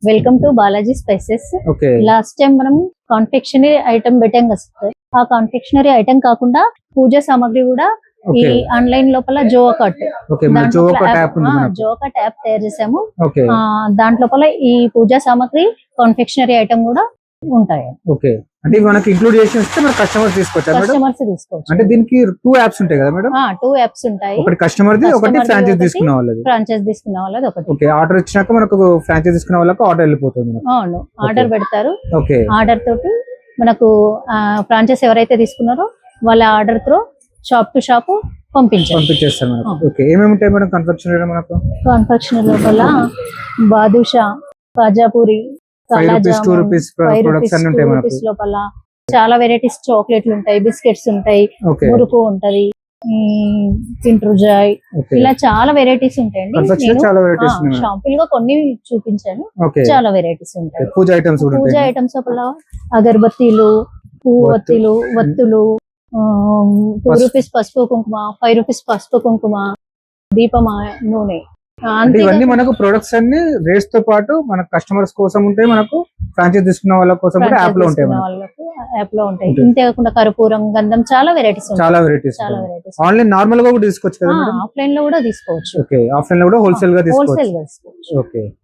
Welcome to Balaji spices. Okay last time మనం కాన్ఫెక్షనరీ item పెట్టాం కదా. ఆ కాన్ఫెక్షనరీ ఐటమ్ కాకుండా పూజ సామాగ్రి కూడా ఈ ఓకే ఆన్లైన్ లోపల జోవా కట్ ఓకే మన జోవా ట్యాప్ ఉంది మనకు. జోవా ట్యాప్ తయారు చేసాము. ఓకే దాంట్లోపల ఈ పూజా సామాగ్రి కాన్ఫెక్షనరీ ఐటమ్ కూడా ఉంటాయి. ఓకే అంటే ఇవి మనకి ఇంక్లూడ్ చేసి వస్తే మన కస్టమర్స్ తీసుకోవచ్చా మేడం? కస్టమర్స్ తీసుకోవచ్చు. అంటే దీనికి 2 యాప్స్ ఉంటాయి కదా మేడం? 2 యాప్స్ ఉంటాయి. ఒకటి కస్టమర్ ది, ఒకటి ఫ్రాంచైజ్ తీసుకున్న వాళ్ళది. ఫ్రాంచైజ్ తీసుకున్న వాళ్ళది ఒకటి. ఓకే ఆర్డర్ ఇచ్చినాక మనకు ఫ్రాంచైజ్ తీసుకున్న వాళ్ళకి ఆర్డర్ వెళ్ళిపోతుంది మనకు. అవును, ఆర్డర్ పెడతారు. ఓకే ఆర్డర్ తోటి మనకు ఫ్రాంచైజ్ ఎవరైతే తీసుకున్నారో వాళ్ళ ఆర్డర్ తో షాప్ టు షాప్ పంపించేస్తారు మనకు. ఓకే ఏమేమి ఉంటాయి మేడం కన్ఫెక్షనరీ మనకు? కాన్ఫెక్షనరీ లోపల బాదుషా, కాజాపూరి, 5 రూపీస్ 2 రూపీస్ ప్రొడక్ట్స్ అన్ని ఉంటాయి మనకు. లోపల చాలా వెరైటీస్ చాక్లెట్లు ఉంటాయి, బిస్కెట్స్ ఉంటాయి, ఓకే మురుకు ఉంటది, పింట్రుజాయ్, ఇలా చాలా వెరైటీస్ ఉంటాయండి. కన్ఫెక్షనరీ చాలా వెరైటీస్ ఉన్నాయి. షాంపుల్ గా కొన్ని చూపించాను. ఓకే చాలా వెరైటీస్ ఉంటాయి. పూజ ఐటమ్స్ కూడా పూజ ఉంటాయి. ఐటమ్స్ లోపల అగరబత్తీలు, పువ్వొత్తులు, వత్తులు, 2 రూపీస్ పసుపు కుంకుమ, 5 రూపీస్ పసుపు కుంకుమ, దీపం నూనె. అంటే ఇవన్నీ మనకు ప్రొడక్ట్స్ అన్ని రేట్స్ తో పాటు మన కస్టమర్స్ కోసం ఉంటాయి, మనకు ఫ్రాంచైజ్ తీసుకున్న వాళ్ళ కోసం కూడా యాప్ లో ఉంటాయి. యాప్ లో ఉంటాయి. ఇంతే కాకుండా కర్పూరం, గంధం, చాలా వెరైటీస్ ఉంటాయి. చాలా వెరైటీస్ ఆన్లైన్ నార్మల్ గా కూడా తీసుకోవచ్చు కదా? ఆఫ్లైన్ లో కూడా తీసుకోవచ్చు. ఓకే ఆఫ్లైన్ లో కూడా హోల్సేల్ గా తీసుకోవచ్చు. హోల్సేల్ గా తీసుకోవచ్చు. ఓకే